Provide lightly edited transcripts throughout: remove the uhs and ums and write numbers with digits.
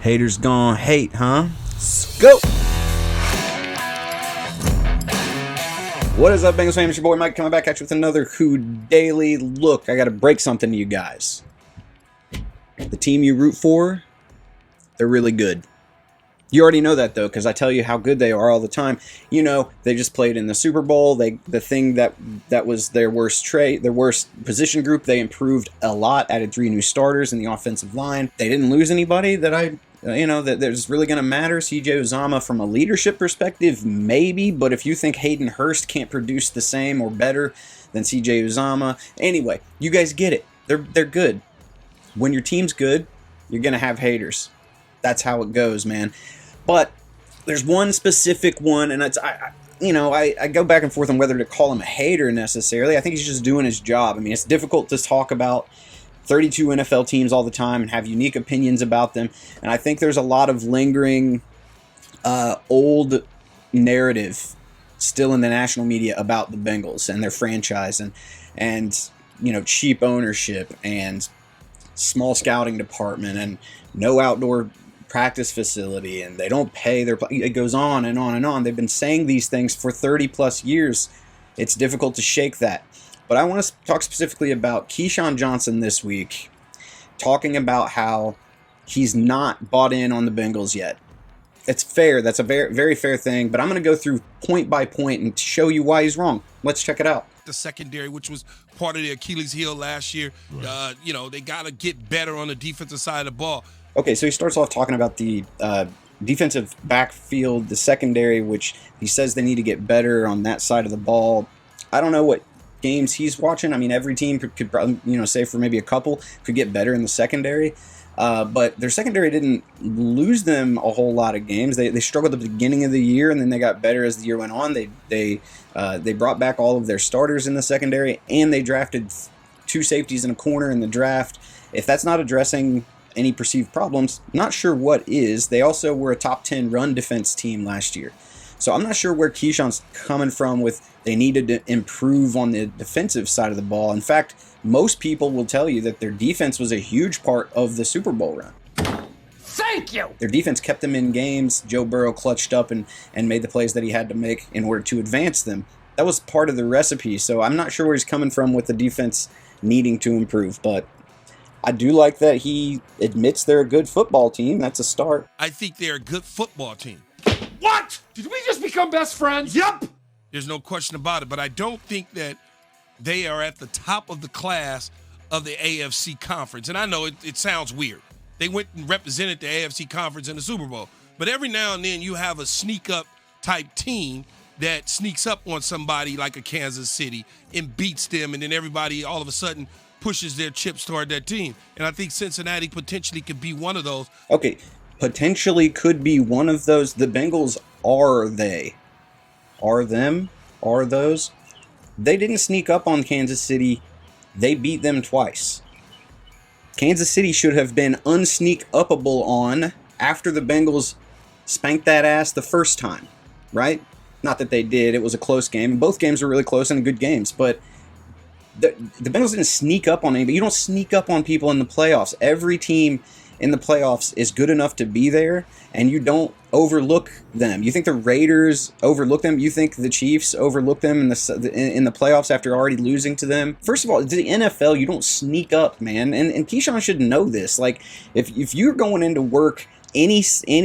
Haters gon' hate, huh? Let's go! What is up, Bengals fans? It's your boy Mike coming back at you with another Who Daily. Look, I gotta break something to you guys. The team you root for, they're really good. You already know that, though, because I tell you how good they are all the time. You know, they just played in the Super Bowl. The thing that was their worst trait, their worst position group, they improved a lot, added 3 new starters in the offensive line. They didn't lose anybody that that's really going to matter. CJ Uzomah, from a leadership perspective, maybe, but if you think Hayden Hurst can't produce the same or better than CJ Uzomah, anyway, you guys get it. They're good. When your team's good, you're going to have haters. That's how it goes, man. But there's one specific one, and I go back and forth on whether to call him a hater necessarily. I think he's just doing his job. I mean, it's difficult to talk about 32 NFL teams all the time and have unique opinions about them. And I think there's a lot of lingering old narrative still in the national media about the Bengals and their franchise and cheap ownership and small scouting department and no outdoor practice facility, and they don't pay their... It goes on and on and on. They've been saying these things for 30 plus years. It's difficult to shake that. But I want to talk specifically about Keyshawn Johnson this week, talking about how he's not bought in on the Bengals yet. It's fair. That's a very, very fair thing. But I'm going to go through point by point and show you why he's wrong. Let's check it out. The secondary, which was part of the Achilles heel last year, right. They got to get better on the defensive side of the ball. Okay, so he starts off talking about the defensive backfield, the secondary, which he says they need to get better on that side of the ball. I don't know what games he's watching. I mean, every team could probably, say for maybe a couple, could get better in the secondary. But their secondary didn't lose them a whole lot of games. They struggled at the beginning of the year, and then they got better as the year went on. They brought back all of their starters in the secondary, and they drafted 2 safeties and a corner in the draft. If that's not addressing any perceived problems, not sure what is. They also were a top 10 run defense team last year. So I'm not sure where Keyshawn's coming from with they needed to improve on the defensive side of the ball. In fact, most people will tell you that their defense was a huge part of the Super Bowl run. Thank you! Their defense kept them in games. Joe Burrow clutched up and made the plays that he had to make in order to advance them. That was part of the recipe. So I'm not sure where he's coming from with the defense needing to improve, but I do like that he admits they're a good football team. That's a start. I think they're a good football team. What? Did we just become best friends? Yup! There's no question about it, but I don't think that they are at the top of the class of the AFC Conference. And I know it sounds weird. They went and represented the AFC Conference in the Super Bowl. But every now and then you have a sneak-up type team that sneaks up on somebody like a Kansas City and beats them, and then everybody all of a sudden pushes their chips toward that team. And I think Cincinnati potentially could be one of those. Okay, potentially could be one of those. The Bengals, are they? Are them? Are those? They didn't sneak up on Kansas City. They beat them twice. Kansas City should have been unsneak-upable on after the Bengals spanked that ass the first time, right? Not that they did. It was a close game. Both games were really close and good games, but the Bengals didn't sneak up on anybody. You don't sneak up on people in the playoffs. Every team in the playoffs is good enough to be there, and you don't overlook them. You think the Raiders overlook them? You think the Chiefs overlook them in the playoffs after already losing to them? First of all, the NFL, you don't sneak up, man. And Keyshawn should know this. Like, if you're going into work any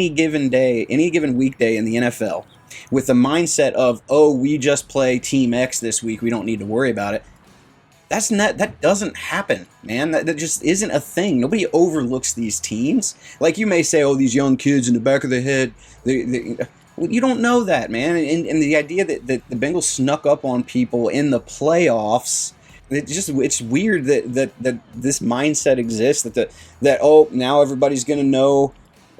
given day, any given weekday in the NFL with the mindset of, oh, we just play Team X this week, we don't need to worry about it. That doesn't happen, man. That just isn't a thing. Nobody overlooks these teams. Like, you may say, oh, these young kids in the back of the head, well, you don't know that, man. And the idea that the Bengals snuck up on people in the playoffs, it's weird that this mindset exists, that oh, now everybody's going to know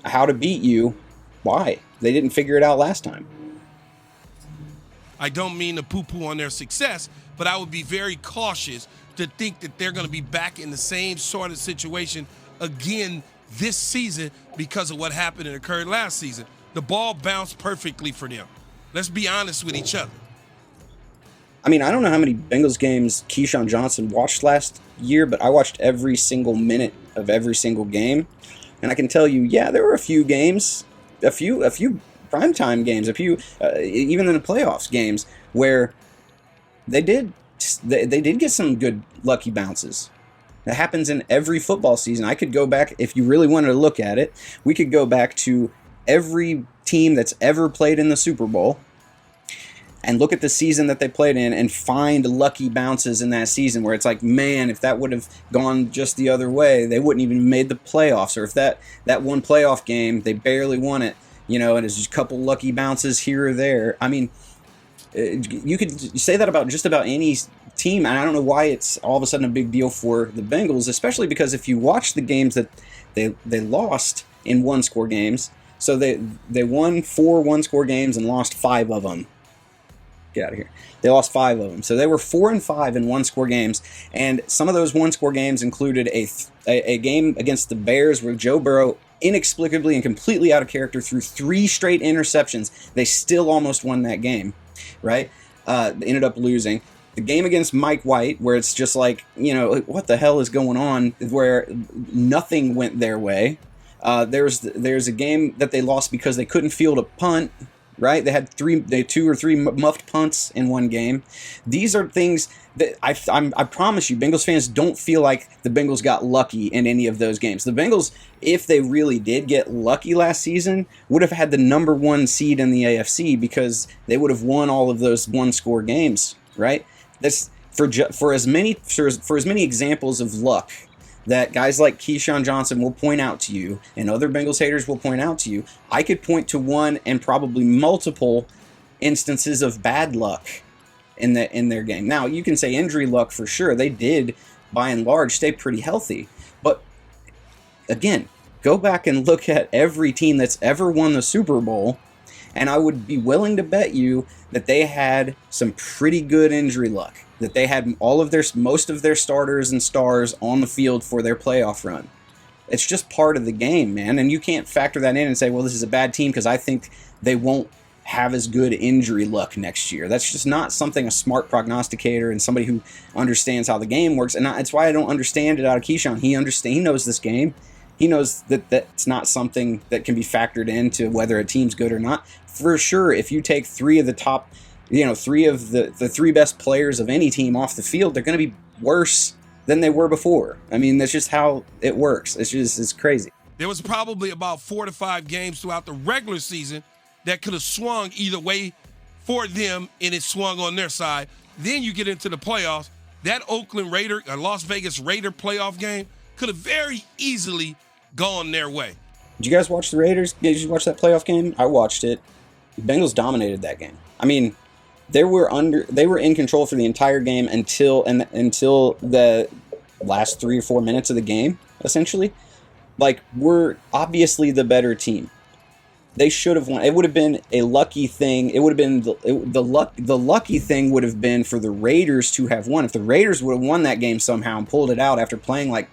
how to beat you. Why? They didn't figure it out last time. I don't mean to poo-poo on their success, but I would be very cautious to think that they're going to be back in the same sort of situation again this season because of what happened and occurred last season. The ball bounced perfectly for them. Let's be honest with each other. I mean, I don't know how many Bengals games Keyshawn Johnson watched last year, but I watched every single minute of every single game. And I can tell you, yeah, there were a few games, a few primetime games, a few even in the playoffs games where they did get some good lucky bounces. That happens in every football season. I could go back, if you really wanted to look at it, we could go back to every team that's ever played in the Super Bowl and look at the season that they played in and find lucky bounces in that season where it's like, man, if that would have gone just the other way, they wouldn't even have made the playoffs. Or if that one playoff game, they barely won it, and it's just a couple lucky bounces here or there. I mean, you could say that about just about any team, and I don't know why it's all of a sudden a big deal for the Bengals, especially because if you watch the games that they lost in one-score games, so they won 4 one-score games and lost 5 of them. Get out of here. They lost 5 of them. So they were 4-5 in one-score games, and some of those one-score games included a game against the Bears where Joe Burrow inexplicably and completely out of character threw 3 straight interceptions. They still almost won that game, right? They ended up losing. The game against Mike White, where it's just like, what the hell is going on, where nothing went their way. There's a game that they lost because they couldn't field a punt, right? They had 2 or 3 muffed punts in one game. These are things that I promise you, Bengals fans don't feel like the Bengals got lucky in any of those games. The Bengals, if they really did get lucky last season, would have had the number 1 seed in the AFC because they would have won all of those one-score games, right? That's for as many examples of luck that guys like Keyshawn Johnson will point out to you and other Bengals haters will point out to you, I could point to one and probably multiple instances of bad luck in their game. Now, you can say injury luck for sure. They did, by and large, stay pretty healthy. But, again, go back and look at every team that's ever won the Super Bowl, and I would be willing to bet you that they had some pretty good injury luck, that they had most of their starters and stars on the field for their playoff run. It's just part of the game, man, and you can't factor that in and say, well, this is a bad team because I think they won't have as good injury luck next year. That's just not something a smart prognosticator and somebody who understands how the game works, and that's why I don't understand it out of Keyshawn. He knows this game. He knows that that's not something that can be factored into whether a team's good or not. For sure, if you take 3 of the top, 3 of the 3 best players of any team off the field, they're going to be worse than they were before. I mean, that's just how it works. It's crazy. There was probably about 4 to 5 games throughout the regular season that could have swung either way for them, and it swung on their side. Then you get into the playoffs. That Las Vegas Raider playoff game could have very easily gone their way. Did you guys watch the Raiders? Did you watch that playoff game? I watched it. The Bengals dominated that game. I mean, they were in control for the entire game until the last 3 or 4 minutes of the game, essentially. Like, we're obviously the better team. They should have won. It would have been a lucky thing. It would have been the lucky thing would have been for the Raiders to have won. If the Raiders would have won that game somehow and pulled it out after playing like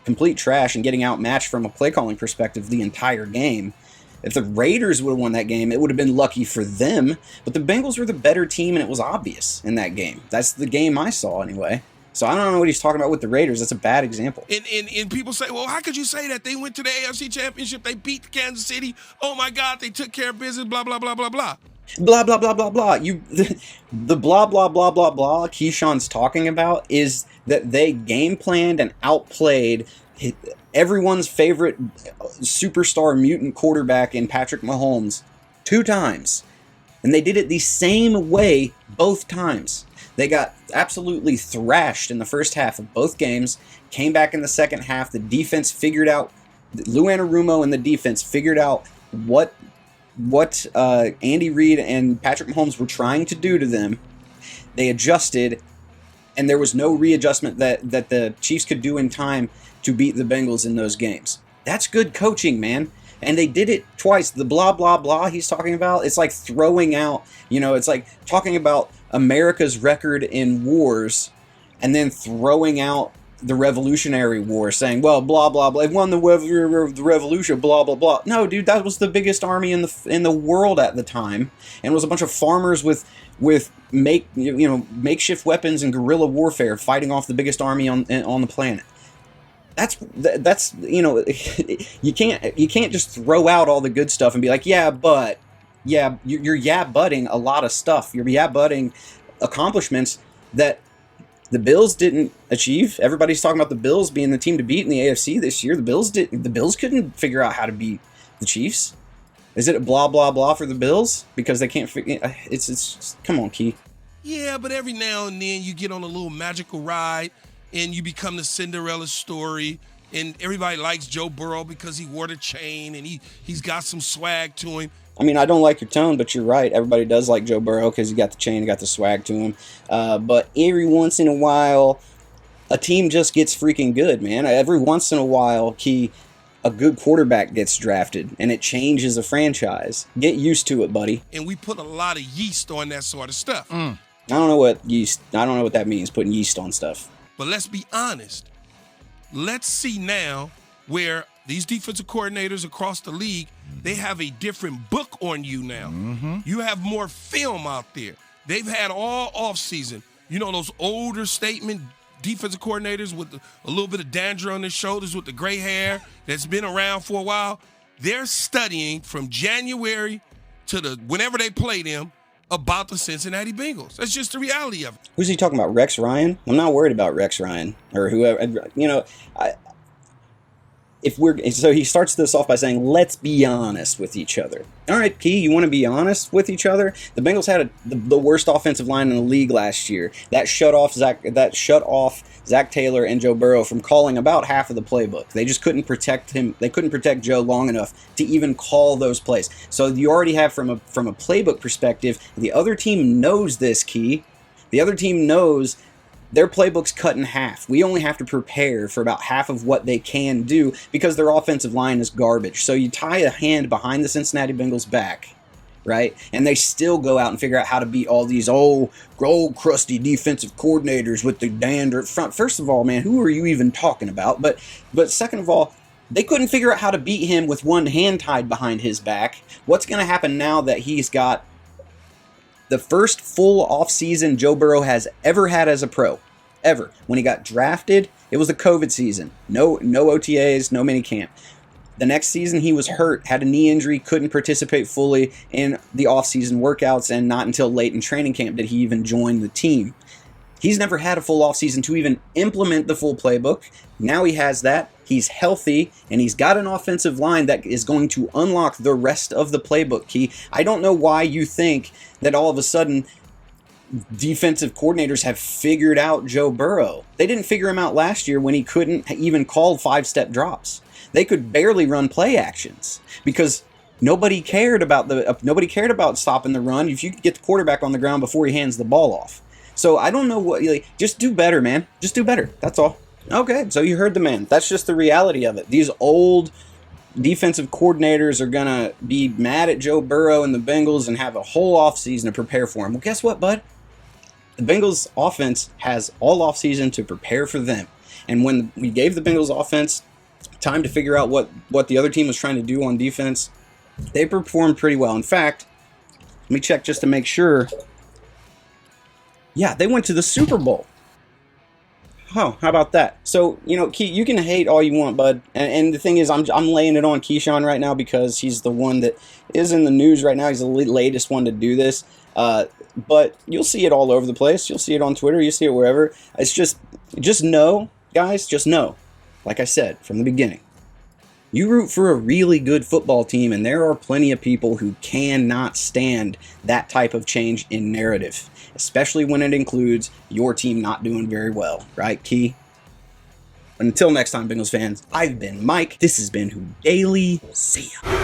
complete trash and getting outmatched from a play calling perspective the entire game, if the Raiders would have won that game, it would have been lucky for them. But the Bengals were the better team, and it was obvious in that game. That's the game I saw anyway. So I don't know what he's talking about with the Raiders. That's a bad example. And people say, well, how could you say that? They went to the AFC Championship. They beat Kansas City. Oh, my God, they took care of business, blah, blah, blah, blah, blah. Blah, blah, blah, blah, blah. The blah, blah, blah, blah, blah Keyshawn's talking about is that they game planned and outplayed everyone's favorite superstar mutant quarterback in Patrick Mahomes 2 times. And they did it the same way both times. They got absolutely thrashed in the first half of both games, came back in the second half. The defense figured out, Lou Anarumo and the defense figured out what Andy Reid and Patrick Mahomes were trying to do to them. They adjusted, and there was no readjustment that the Chiefs could do in time to beat the Bengals in those games. That's good coaching, man. And they did it twice. The blah, blah, blah he's talking about, it's like throwing out, it's like talking about America's record in wars and then throwing out the Revolutionary War, saying, well, blah, blah, blah, it won the revolution, blah, blah, blah. No, dude, that was the biggest army in the world at the time, and it was a bunch of farmers with makeshift weapons and guerrilla warfare fighting off the biggest army on the planet. that's you can't just throw out all the good stuff and be like, yeah, but you're butting a lot of stuff. You're butting accomplishments that the Bills didn't achieve. Everybody's talking about the Bills being the team to beat in the AFC this year. The Bills couldn't figure out how to beat the Chiefs. Is it a blah blah blah for the Bills because they can't figure? It's come on, Key. Yeah, but every now and then you get on a little magical ride and you become the Cinderella story, and everybody likes Joe Burrow because he wore the chain and he's got some swag to him. I mean, I don't like your tone, but you're right. Everybody does like Joe Burrow because he got the chain, he got the swag to him. But every once in a while, a team just gets freaking good, man. Every once in a while, a good quarterback gets drafted, and it changes a franchise. Get used to it, buddy. And we put a lot of yeast on that sort of stuff. I don't know what that means, putting yeast on stuff. But let's be honest. Let's see now where these defensive coordinators across the league, they have a different book on you now. Mm-hmm. You have more film out there. They've had all offseason. You know, those older statement defensive coordinators with a little bit of dandruff on their shoulders with the gray hair that's been around for a while. They're studying from January to whenever they play them about the Cincinnati Bengals. That's just the reality of it. Who's he talking about? Rex Ryan? I'm not worried about Rex Ryan or whoever. So he starts this off by saying, let's be honest with each other. All right, Key, you want to be honest with each other? The Bengals had the worst offensive line in the league last year. That shut off Zach Taylor and Joe Burrow from calling about half of the playbook. They just couldn't protect him. They couldn't protect Joe long enough to even call those plays. So you already have from a playbook perspective, the other team knows this, Key. The other team knows their playbook's cut in half. We only have to prepare for about half of what they can do because their offensive line is garbage. So you tie a hand behind the Cincinnati Bengals back, right? And they still go out and figure out how to beat all these old crusty defensive coordinators with the dander up front. First of all, man, who are you even talking about? But second of all, they couldn't figure out how to beat him with one hand tied behind his back. What's going to happen now that he's got the first full offseason Joe Burrow has ever had as a pro? Ever. When he got drafted, it was the COVID season. No OTAs, no minicamp. The next season, he was hurt, had a knee injury, couldn't participate fully in the offseason workouts, and not until late in training camp did he even join the team. He's never had a full offseason to even implement the full playbook. Now he has that. He's healthy, and he's got an offensive line that is going to unlock the rest of the playbook, Key. I don't know why you think that all of a sudden defensive coordinators have figured out Joe Burrow. They didn't figure him out last year when he couldn't even call 5-step drops. They could barely run play actions because nobody cared about stopping the run if you could get the quarterback on the ground before he hands the ball off. So I don't know what. Just do better, man. Just do better. That's all. Okay, so you heard the man. That's just the reality of it. These old defensive coordinators are going to be mad at Joe Burrow and the Bengals and have a whole offseason to prepare for him. Well, guess what, bud? The Bengals offense has all offseason to prepare for them. And when we gave the Bengals offense time to figure out what the other team was trying to do on defense, they performed pretty well. In fact, let me check just to make sure. Yeah, they went to the Super Bowl. Oh, how about that? So, Key, you can hate all you want, bud. And the thing is, I'm laying it on Keyshawn right now because he's the one that is in the news right now. He's the latest one to do this. But you'll see it all over the place. You'll see it on Twitter. You see it wherever. It's just know, guys, just know, like I said from the beginning, you root for a really good football team, and there are plenty of people who cannot stand that type of change in narrative, especially when it includes your team not doing very well. Right, Key? Until next time, Bengals fans, I've been Mike. This has been Who Daily. See ya.